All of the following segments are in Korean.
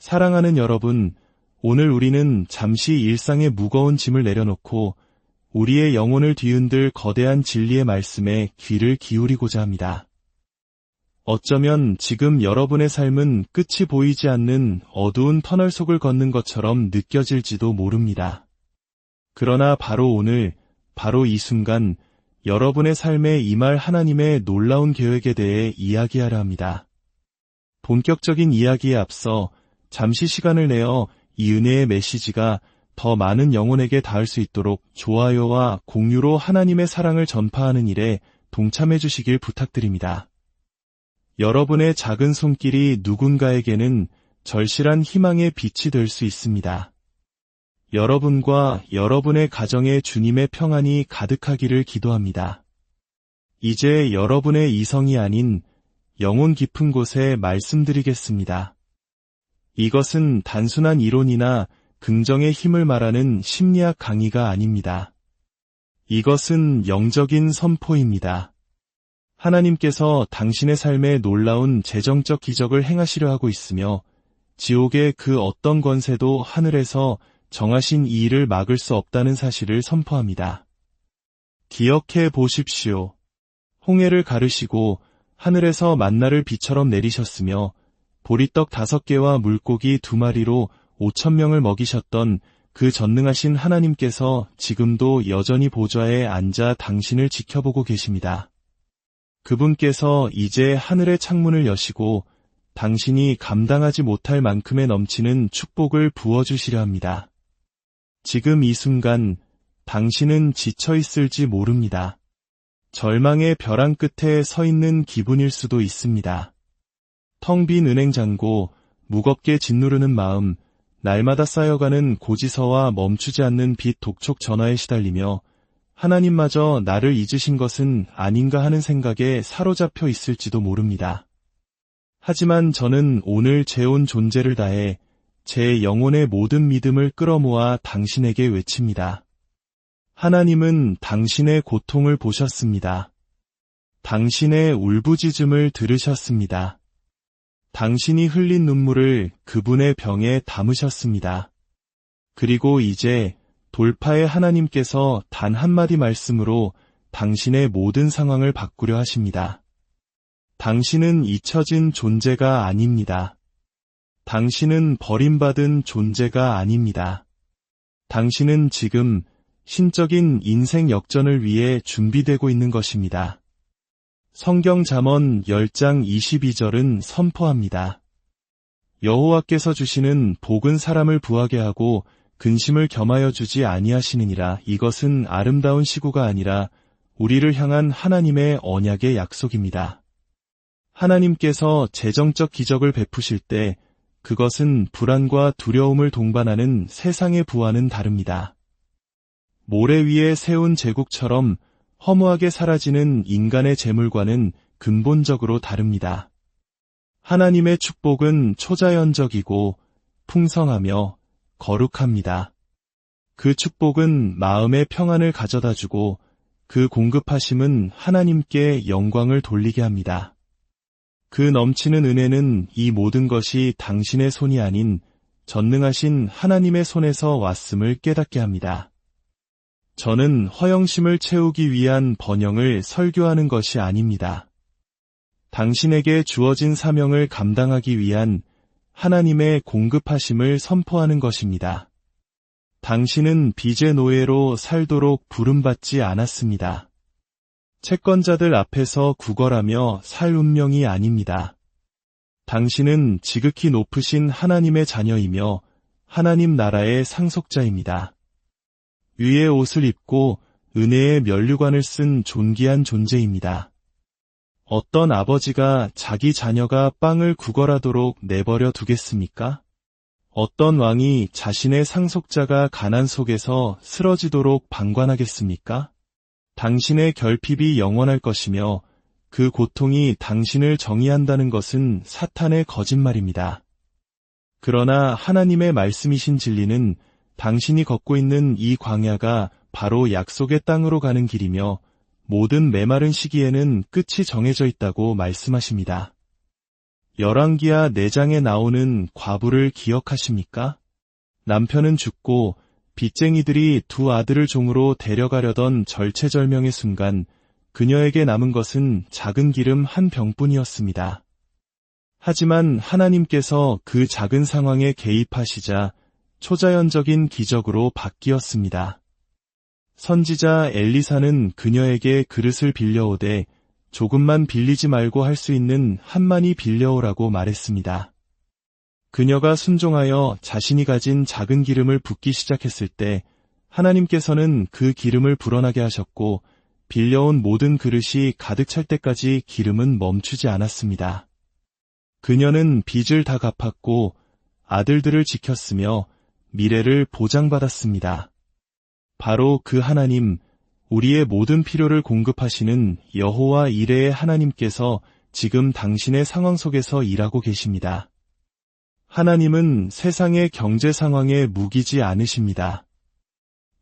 사랑하는 여러분, 오늘 우리는 잠시 일상의 무거운 짐을 내려놓고 우리의 영혼을 뒤흔들 거대한 진리의 말씀에 귀를 기울이고자 합니다. 어쩌면 지금 여러분의 삶은 끝이 보이지 않는 어두운 터널 속을 걷는 것처럼 느껴질지도 모릅니다. 그러나 바로 오늘, 바로 이 순간 여러분의 삶에 임할 하나님의 놀라운 계획에 대해 이야기하려 합니다. 본격적인 이야기에 앞서 잠시 시간을 내어 이 은혜의 메시지가 더 많은 영혼에게 닿을 수 있도록 좋아요와 공유로 하나님의 사랑을 전파하는 일에 동참해 주시길 부탁드립니다. 여러분의 작은 손길이 누군가에게는 절실한 희망의 빛이 될 수 있습니다. 여러분과 여러분의 가정에 주님의 평안이 가득하기를 기도합니다. 이제 여러분의 이성이 아닌 영혼 깊은 곳에 말씀드리겠습니다. 이것은 단순한 이론이나 긍정의 힘을 말하는 심리학 강의가 아닙니다. 이것은 영적인 선포입니다. 하나님께서 당신의 삶에 놀라운 재정적 기적을 행하시려 하고 있으며 지옥의 그 어떤 권세도 하늘에서 정하신 이 일을 막을 수 없다는 사실을 선포합니다. 기억해 보십시오. 홍해를 가르시고 하늘에서 만나를 비처럼 내리셨으며 보리떡 5개와 물고기 2마리로 5,000명을 먹이셨던 그 전능하신 하나님께서 지금도 여전히 보좌에 앉아 당신을 지켜보고 계십니다. 그분께서 이제 하늘의 창문을 여시고 당신이 감당하지 못할 만큼의 넘치는 축복을 부어주시려 합니다. 지금 이 순간 당신은 지쳐 있을지 모릅니다. 절망의 벼랑 끝에 서 있는 기분일 수도 있습니다. 텅 빈 은행 잔고, 무겁게 짓누르는 마음, 날마다 쌓여가는 고지서와 멈추지 않는 빚 독촉 전화에 시달리며 하나님마저 나를 잊으신 것은 아닌가 하는 생각에 사로잡혀 있을지도 모릅니다. 하지만 저는 오늘 제 온 존재를 다해 제 영혼의 모든 믿음을 끌어모아 당신에게 외칩니다. 하나님은 당신의 고통을 보셨습니다. 당신의 울부짖음을 들으셨습니다. 당신이 흘린 눈물을 그분의 병에 담으셨습니다. 그리고 이제 돌파의 하나님께서 단 한마디 말씀으로 당신의 모든 상황을 바꾸려 하십니다. 당신은 잊혀진 존재가 아닙니다. 당신은 버림받은 존재가 아닙니다. 당신은 지금 신적인 인생 역전을 위해 준비되고 있는 것입니다. 성경 잠언 10장 22절은 선포합니다. 여호와께서 주시는 복은 사람을 부하게 하고 근심을 겸하여 주지 아니하시느니라. 이것은 아름다운 시구가 아니라 우리를 향한 하나님의 언약의 약속입니다. 하나님께서 재정적 기적을 베푸실 때 그것은 불안과 두려움을 동반하는 세상의 부와는 다릅니다. 모래 위에 세운 제국처럼 허무하게 사라지는 인간의 재물과는 근본적으로 다릅니다. 하나님의 축복은 초자연적이고 풍성하며 거룩합니다. 그 축복은 마음의 평안을 가져다주고 그 공급하심은 하나님께 영광을 돌리게 합니다. 그 넘치는 은혜는 이 모든 것이 당신의 손이 아닌 전능하신 하나님의 손에서 왔음을 깨닫게 합니다. 저는 허영심을 채우기 위한 번영을 설교하는 것이 아닙니다. 당신에게 주어진 사명을 감당하기 위한 하나님의 공급하심을 선포하는 것입니다. 당신은 빚의 노예로 살도록 부름받지 않았습니다. 채권자들 앞에서 구걸하며 살 운명이 아닙니다. 당신은 지극히 높으신 하나님의 자녀이며 하나님 나라의 상속자입니다. 위의 옷을 입고 은혜의 면류관을 쓴 존귀한 존재입니다. 어떤 아버지가 자기 자녀가 빵을 구걸하도록 내버려 두겠습니까? 어떤 왕이 자신의 상속자가 가난 속에서 쓰러지도록 방관하겠습니까? 당신의 결핍이 영원할 것이며 그 고통이 당신을 정의한다는 것은 사탄의 거짓말입니다. 그러나 하나님의 말씀이신 진리는 당신이 걷고 있는 이 광야가 바로 약속의 땅으로 가는 길이며 모든 메마른 시기에는 끝이 정해져 있다고 말씀하십니다. 열왕기하 4장에 나오는 과부를 기억하십니까? 남편은 죽고 빚쟁이들이 2 아들을 종으로 데려가려던 절체절명의 순간 그녀에게 남은 것은 작은 기름 1병뿐이었습니다. 하지만 하나님께서 그 작은 상황에 개입하시자 초자연적인 기적으로 바뀌었습니다. 선지자 엘리사는 그녀에게 그릇을 빌려오되 조금만 빌리지 말고 할 수 있는 한만이 빌려오라고 말했습니다. 그녀가 순종하여 자신이 가진 작은 기름을 붓기 시작했을 때 하나님께서는 그 기름을 불어나게 하셨고 빌려온 모든 그릇이 가득 찰 때까지 기름은 멈추지 않았습니다. 그녀는 빚을 다 갚았고 아들들을 지켰으며 미래를 보장받았습니다. 바로 그 하나님, 우리의 모든 필요를 공급하시는 여호와 이레의 하나님께서 지금 당신의 상황 속에서 일하고 계십니다. 하나님은 세상의 경제 상황에 무기지 않으십니다.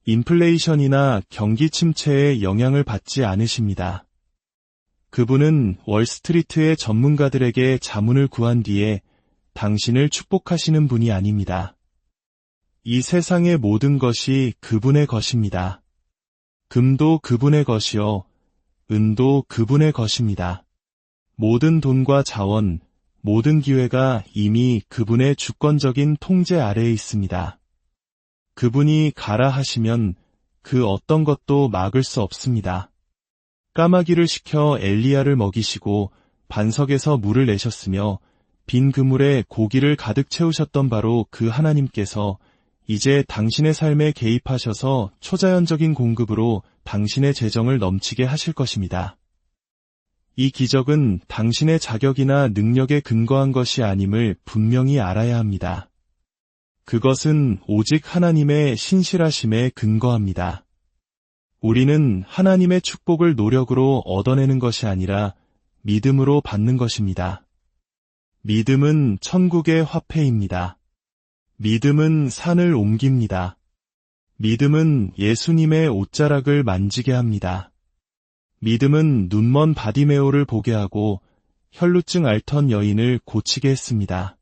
인플레이션이나 경기 침체에 영향을 받지 않으십니다. 그분은 월스트리트의 전문가들에게 자문을 구한 뒤에 당신을 축복하시는 분이 아닙니다. 이 세상의 모든 것이 그분의 것입니다. 금도 그분의 것이요, 은도 그분의 것입니다. 모든 돈과 자원, 모든 기회가 이미 그분의 주권적인 통제 아래에 있습니다. 그분이 가라 하시면 그 어떤 것도 막을 수 없습니다. 까마귀를 시켜 엘리야를 먹이시고 반석에서 물을 내셨으며 빈 그물에 고기를 가득 채우셨던 바로 그 하나님께서 이제 당신의 삶에 개입하셔서 초자연적인 공급으로 당신의 재정을 넘치게 하실 것입니다. 이 기적은 당신의 자격이나 능력에 근거한 것이 아님을 분명히 알아야 합니다. 그것은 오직 하나님의 신실하심에 근거합니다. 우리는 하나님의 축복을 노력으로 얻어내는 것이 아니라 믿음으로 받는 것입니다. 믿음은 천국의 화폐입니다. 믿음은 산을 옮깁니다. 믿음은 예수님의 옷자락을 만지게 합니다. 믿음은 눈먼 바디메오를 보게 하고 혈루증 앓던 여인을 고치게 했습니다.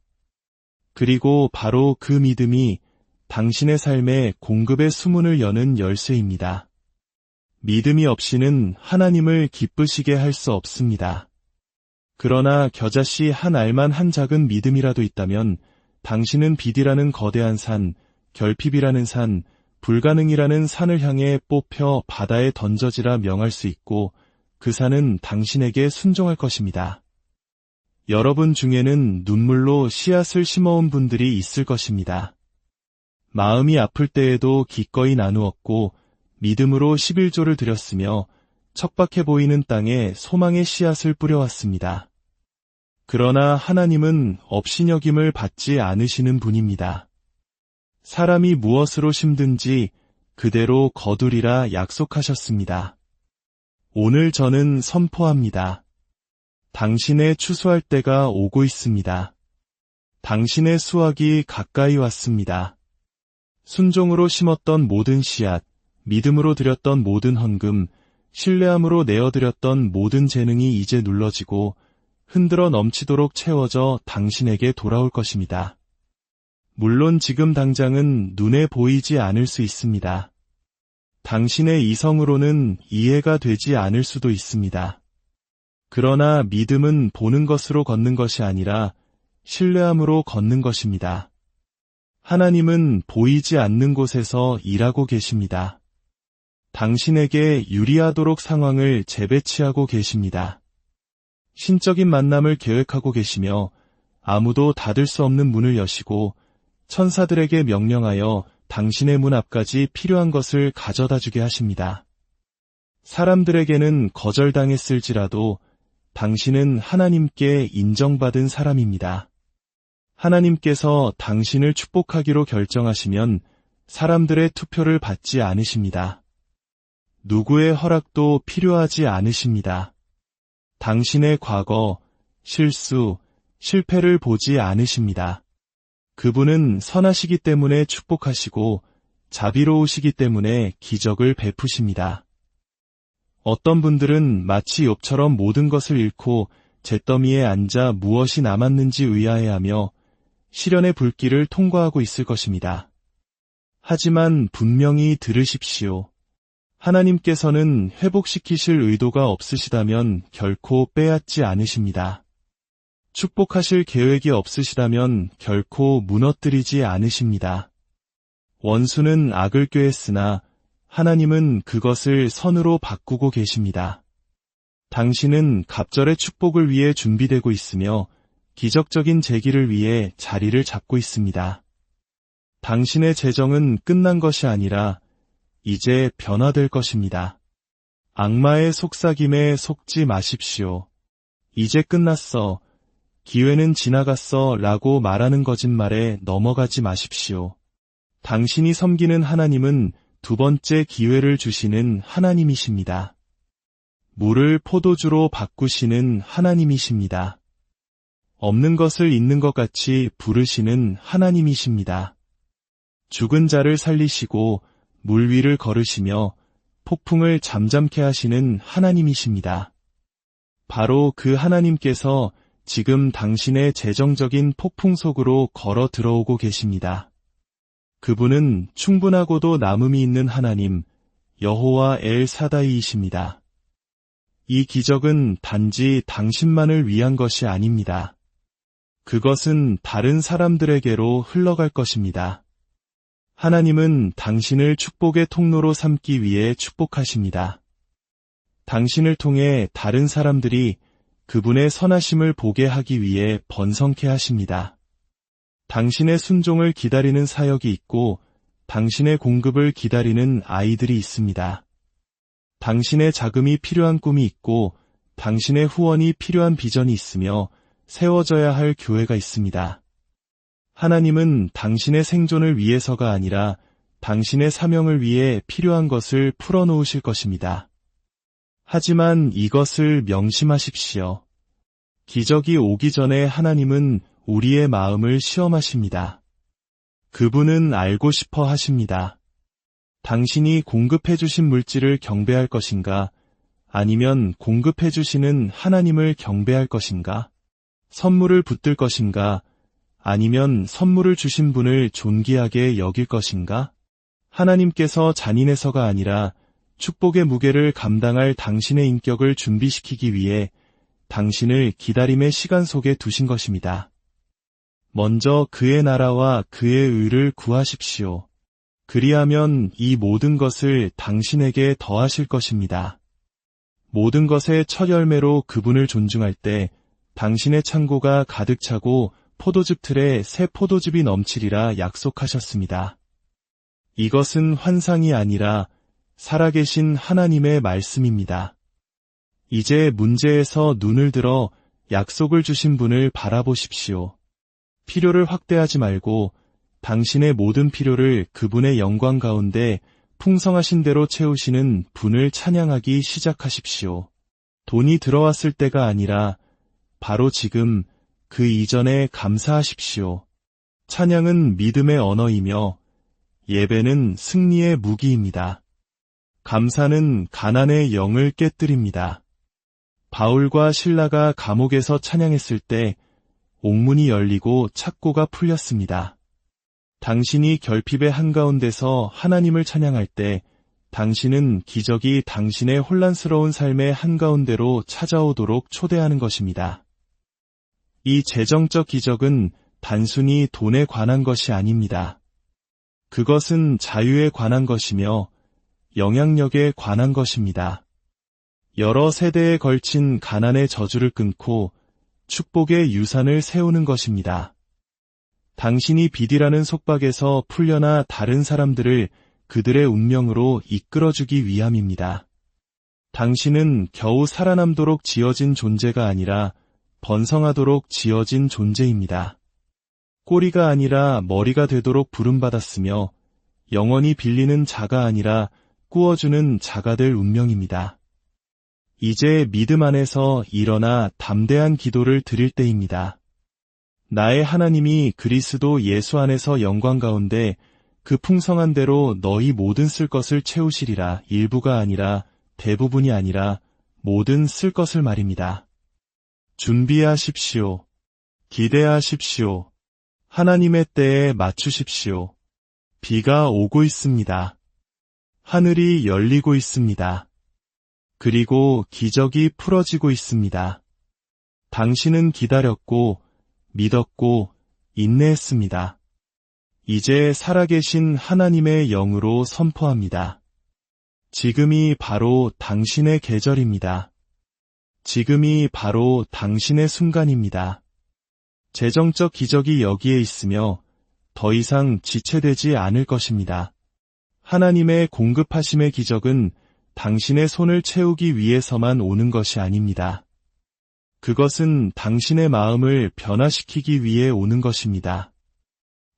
그리고 바로 그 믿음이 당신의 삶에 공급의 수문을 여는 열쇠입니다. 믿음이 없이는 하나님을 기쁘시게 할 수 없습니다. 그러나 겨자씨 한 알만 한 작은 믿음이라도 있다면 당신은 빚이라는 거대한 산, 결핍이라는 산, 불가능이라는 산을 향해 뽑혀 바다에 던져지라 명할 수 있고 그 산은 당신에게 순종할 것입니다. 여러분 중에는 눈물로 씨앗을 심어온 분들이 있을 것입니다. 마음이 아플 때에도 기꺼이 나누었고 믿음으로 11조를 드렸으며 척박해 보이는 땅에 소망의 씨앗을 뿌려왔습니다. 그러나 하나님은 업신여김을 받지 않으시는 분입니다. 사람이 무엇으로 심든지 그대로 거두리라 약속하셨습니다. 오늘 저는 선포합니다. 당신의 추수할 때가 오고 있습니다. 당신의 수확이 가까이 왔습니다. 순종으로 심었던 모든 씨앗, 믿음으로 드렸던 모든 헌금, 신뢰함으로 내어드렸던 모든 재능이 이제 눌러지고 흔들어 넘치도록 채워져 당신에게 돌아올 것입니다. 물론 지금 당장은 눈에 보이지 않을 수 있습니다. 당신의 이성으로는 이해가 되지 않을 수도 있습니다. 그러나 믿음은 보는 것으로 걷는 것이 아니라 신뢰함으로 걷는 것입니다. 하나님은 보이지 않는 곳에서 일하고 계십니다. 당신에게 유리하도록 상황을 재배치하고 계십니다. 신적인 만남을 계획하고 계시며 아무도 닫을 수 없는 문을 여시고 천사들에게 명령하여 당신의 문 앞까지 필요한 것을 가져다 주게 하십니다. 사람들에게는 거절당했을지라도 당신은 하나님께 인정받은 사람입니다. 하나님께서 당신을 축복하기로 결정하시면 사람들의 투표를 받지 않으십니다. 누구의 허락도 필요하지 않으십니다. 당신의 과거, 실수, 실패를 보지 않으십니다. 그분은 선하시기 때문에 축복하시고 자비로우시기 때문에 기적을 베푸십니다. 어떤 분들은 마치 욥처럼 모든 것을 잃고 잿더미에 앉아 무엇이 남았는지 의아해하며 시련의 불길을 통과하고 있을 것입니다. 하지만 분명히 들으십시오. 하나님께서는 회복시키실 의도가 없으시다면 결코 빼앗지 않으십니다. 축복하실 계획이 없으시다면 결코 무너뜨리지 않으십니다. 원수는 악을 꾀했으나 하나님은 그것을 선으로 바꾸고 계십니다. 당신은 갑절의 축복을 위해 준비되고 있으며 기적적인 재기를 위해 자리를 잡고 있습니다. 당신의 재정은 끝난 것이 아니라 이제 변화될 것입니다. 악마의 속삭임에 속지 마십시오. 이제 끝났어. 기회는 지나갔어 라고 말하는 거짓말에 넘어가지 마십시오. 당신이 섬기는 하나님은 두 번째 기회를 주시는 하나님이십니다. 물을 포도주로 바꾸시는 하나님이십니다. 없는 것을 있는 것 같이 부르시는 하나님이십니다. 죽은 자를 살리시고 물 위를 걸으시며 폭풍을 잠잠케 하시는 하나님이십니다. 바로 그 하나님께서 지금 당신의 재정적인 폭풍 속으로 걸어 들어오고 계십니다. 그분은 충분하고도 남음이 있는 하나님, 여호와 엘 사다이이십니다. 이 기적은 단지 당신만을 위한 것이 아닙니다. 그것은 다른 사람들에게로 흘러갈 것입니다. 하나님은 당신을 축복의 통로로 삼기 위해 축복하십니다. 당신을 통해 다른 사람들이 그분의 선하심을 보게 하기 위해 번성케 하십니다. 당신의 순종을 기다리는 사역이 있고 당신의 공급을 기다리는 아이들이 있습니다. 당신의 자금이 필요한 꿈이 있고 당신의 후원이 필요한 비전이 있으며 세워져야 할 교회가 있습니다. 하나님은 당신의 생존을 위해서가 아니라 당신의 사명을 위해 필요한 것을 풀어놓으실 것입니다. 하지만 이것을 명심하십시오. 기적이 오기 전에 하나님은 우리의 마음을 시험하십니다. 그분은 알고 싶어 하십니다. 당신이 공급해주신 물질을 경배할 것인가? 아니면 공급해주시는 하나님을 경배할 것인가? 선물을 붙들 것인가? 아니면 선물을 주신 분을 존귀하게 여길 것인가? 하나님께서 잔인해서가 아니라 축복의 무게를 감당할 당신의 인격을 준비시키기 위해 당신을 기다림의 시간 속에 두신 것입니다. 먼저 그의 나라와 그의 의를 구하십시오. 그리하면 이 모든 것을 당신에게 더하실 것입니다. 모든 것의 첫 열매로 그분을 존중할 때 당신의 창고가 가득 차고 포도즙 틀에 새 포도즙이 넘치리라 약속하셨습니다. 이것은 환상이 아니라 살아계신 하나님의 말씀입니다. 이제 문제에서 눈을 들어 약속을 주신 분을 바라보십시오. 필요를 확대하지 말고 당신의 모든 필요를 그분의 영광 가운데 풍성하신 대로 채우시는 분을 찬양하기 시작하십시오. 돈이 들어왔을 때가 아니라 바로 지금 그 이전에 감사하십시오. 찬양은 믿음의 언어이며 예배는 승리의 무기입니다. 감사는 가난의 영을 깨뜨립니다. 바울과 실라가 감옥에서 찬양했을 때 옥문이 열리고 착고가 풀렸습니다. 당신이 결핍의 한가운데서 하나님을 찬양할 때 당신은 기적이 당신의 혼란스러운 삶의 한가운데로 찾아오도록 초대하는 것입니다. 이 재정적 기적은 단순히 돈에 관한 것이 아닙니다. 그것은 자유에 관한 것이며 영향력에 관한 것입니다. 여러 세대에 걸친 가난의 저주를 끊고 축복의 유산을 세우는 것입니다. 당신이 빚이라는 속박에서 풀려나 다른 사람들을 그들의 운명으로 이끌어주기 위함입니다. 당신은 겨우 살아남도록 지어진 존재가 아니라 번성하도록 지어진 존재입니다. 꼬리가 아니라 머리가 되도록 부름받았으며 영원히 빌리는 자가 아니라 꾸어주는 자가 될 운명입니다. 이제 믿음 안에서 일어나 담대한 기도를 드릴 때입니다. 나의 하나님이 그리스도 예수 안에서 영광 가운데 그 풍성한 대로 너희 모든 쓸 것을 채우시리라. 일부가 아니라 대부분이 아니라 모든 쓸 것을 말입니다. 준비하십시오. 기대하십시오. 하나님의 때에 맞추십시오. 비가 오고 있습니다. 하늘이 열리고 있습니다. 그리고 기적이 풀어지고 있습니다. 당신은 기다렸고, 믿었고, 인내했습니다. 이제 살아계신 하나님의 영으로 선포합니다. 지금이 바로 당신의 계절입니다. 지금이 바로 당신의 순간입니다. 재정적 기적이 여기에 있으며 더 이상 지체되지 않을 것입니다. 하나님의 공급하심의 기적은 당신의 손을 채우기 위해서만 오는 것이 아닙니다. 그것은 당신의 마음을 변화시키기 위해 오는 것입니다.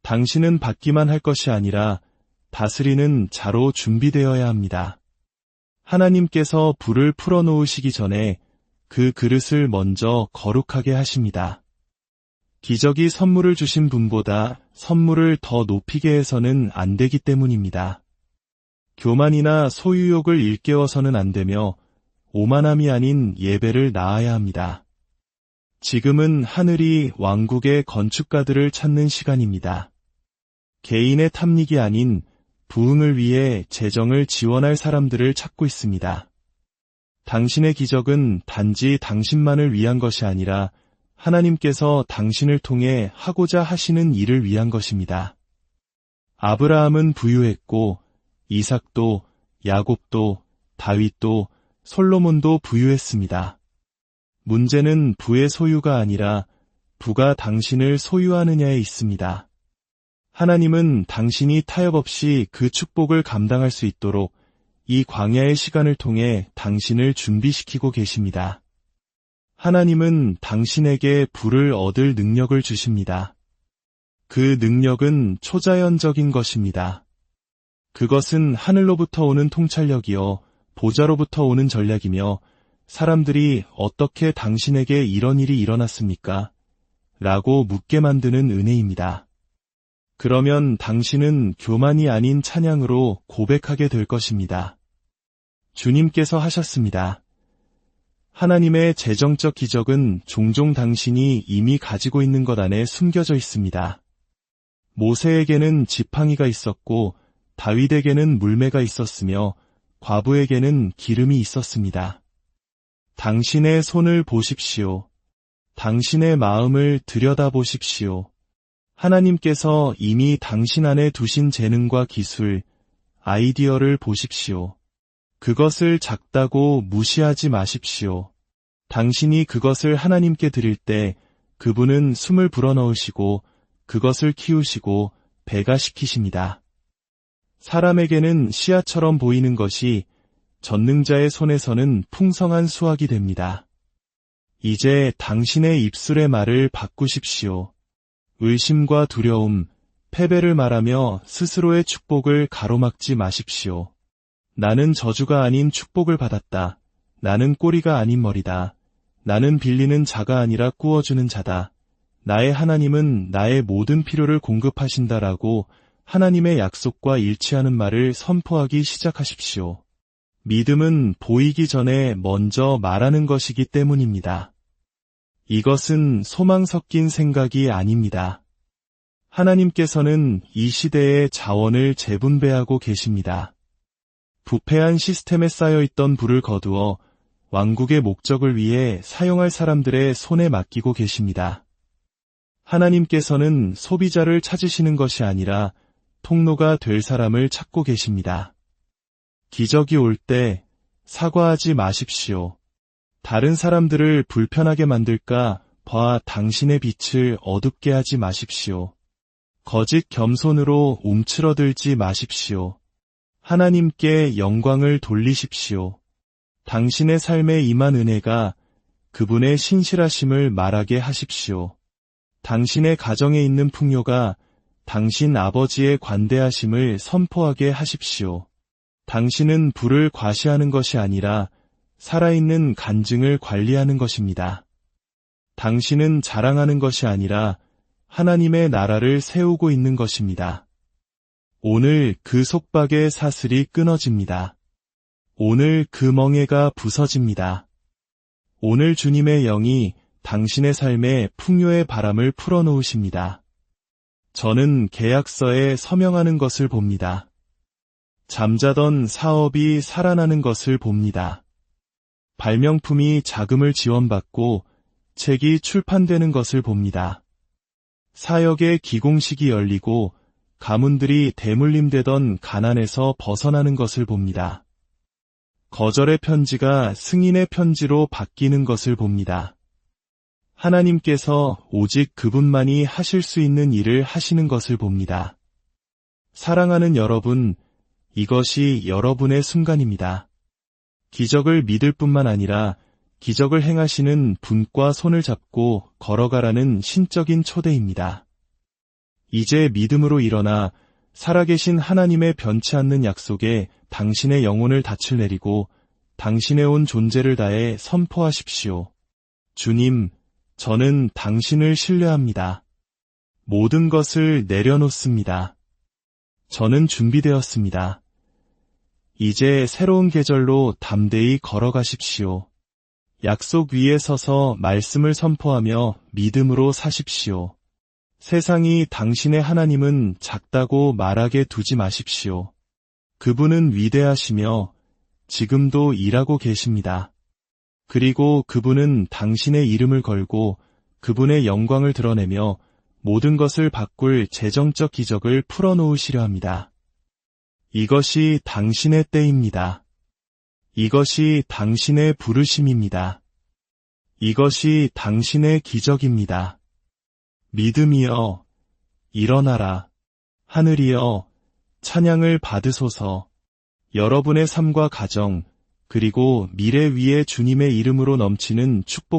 당신은 받기만 할 것이 아니라 다스리는 자로 준비되어야 합니다. 하나님께서 불을 풀어놓으시기 전에 그 그릇을 먼저 거룩하게 하십니다. 기적이 선물을 주신 분보다 선물을 더 높이게 해서는 안 되기 때문입니다. 교만이나 소유욕을 일깨워서는 안 되며 오만함이 아닌 예배를 낳아야 합니다. 지금은 하늘이 왕국의 건축가들을 찾는 시간입니다. 개인의 탐닉이 아닌 부흥을 위해 재정을 지원할 사람들을 찾고 있습니다. 당신의 기적은 단지 당신만을 위한 것이 아니라 하나님께서 당신을 통해 하고자 하시는 일을 위한 것입니다. 아브라함은 부유했고 이삭도 야곱도 다윗도 솔로몬도 부유했습니다. 문제는 부의 소유가 아니라 부가 당신을 소유하느냐에 있습니다. 하나님은 당신이 타협 없이 그 축복을 감당할 수 있도록 이 광야의 시간을 통해 당신을 준비시키고 계십니다. 하나님은 당신에게 부를 얻을 능력을 주십니다. 그 능력은 초자연적인 것입니다. 그것은 하늘로부터 오는 통찰력이요, 보좌로부터 오는 전략이며 사람들이 어떻게 당신에게 이런 일이 일어났습니까? 라고 묻게 만드는 은혜입니다. 그러면 당신은 교만이 아닌 찬양으로 고백하게 될 것입니다. 주님께서 하셨습니다. 하나님의 재정적 기적은 종종 당신이 이미 가지고 있는 것 안에 숨겨져 있습니다. 모세에게는 지팡이가 있었고 다윗에게는 물매가 있었으며 과부에게는 기름이 있었습니다. 당신의 손을 보십시오. 당신의 마음을 들여다보십시오. 하나님께서 이미 당신 안에 두신 재능과 기술, 아이디어를 보십시오. 그것을 작다고 무시하지 마십시오. 당신이 그것을 하나님께 드릴 때 그분은 숨을 불어넣으시고 그것을 키우시고 배가시키십니다. 사람에게는 씨앗처럼 보이는 것이 전능자의 손에서는 풍성한 수확이 됩니다. 이제 당신의 입술의 말을 바꾸십시오. 의심과 두려움, 패배를 말하며 스스로의 축복을 가로막지 마십시오. 나는 저주가 아닌 축복을 받았다. 나는 꼬리가 아닌 머리다. 나는 빌리는 자가 아니라 꾸어주는 자다. 나의 하나님은 나의 모든 필요를 공급하신다라고 하나님의 약속과 일치하는 말을 선포하기 시작하십시오. 믿음은 보이기 전에 먼저 말하는 것이기 때문입니다. 이것은 소망 섞인 생각이 아닙니다. 하나님께서는 이 시대의 자원을 재분배하고 계십니다. 부패한 시스템에 쌓여있던 불을 거두어 왕국의 목적을 위해 사용할 사람들의 손에 맡기고 계십니다. 하나님께서는 소비자를 찾으시는 것이 아니라 통로가 될 사람을 찾고 계십니다. 기적이 올 때 사과하지 마십시오. 다른 사람들을 불편하게 만들까 봐 당신의 빛을 어둡게 하지 마십시오. 거짓 겸손으로 움츠러들지 마십시오. 하나님께 영광을 돌리십시오. 당신의 삶에 임한 은혜가 그분의 신실하심을 말하게 하십시오. 당신의 가정에 있는 풍요가 당신 아버지의 관대하심을 선포하게 하십시오. 당신은 불을 과시하는 것이 아니라 살아있는 간증을 관리하는 것입니다. 당신은 자랑하는 것이 아니라 하나님의 나라를 세우고 있는 것입니다. 오늘 그 속박의 사슬이 끊어집니다. 오늘 그 멍에가 부서집니다. 오늘 주님의 영이 당신의 삶에 풍요의 바람을 풀어놓으십니다. 저는 계약서에 서명하는 것을 봅니다. 잠자던 사업이 살아나는 것을 봅니다. 발명품이 자금을 지원받고 책이 출판되는 것을 봅니다. 사역의 기공식이 열리고 가문들이 대물림되던 가난에서 벗어나는 것을 봅니다. 거절의 편지가 승인의 편지로 바뀌는 것을 봅니다. 하나님께서 오직 그분만이 하실 수 있는 일을 하시는 것을 봅니다. 사랑하는 여러분, 이것이 여러분의 순간입니다. 기적을 믿을 뿐만 아니라 기적을 행하시는 분과 손을 잡고 걸어가라는 신적인 초대입니다. 이제 믿음으로 일어나 살아계신 하나님의 변치 않는 약속에 당신의 영혼을 닻을 내리고 당신의 온 존재를 다해 선포하십시오. 주님, 저는 당신을 신뢰합니다. 모든 것을 내려놓습니다. 저는 준비되었습니다. 이제 새로운 계절로 담대히 걸어가십시오. 약속 위에 서서 말씀을 선포하며 믿음으로 사십시오. 세상이 당신의 하나님은 작다고 말하게 두지 마십시오. 그분은 위대하시며 지금도 일하고 계십니다. 그리고 그분은 당신의 이름을 걸고 그분의 영광을 드러내며 모든 것을 바꿀 재정적 기적을 풀어놓으시려 합니다. 이것이 당신의 때입니다. 이것이 당신의 부르심입니다. 이것이 당신의 기적입니다. 믿음이여, 일어나라. 하늘이여, 찬양을 받으소서. 여러분의 삶과 가정, 그리고 미래 위에 주님의 이름으로 넘치는 축복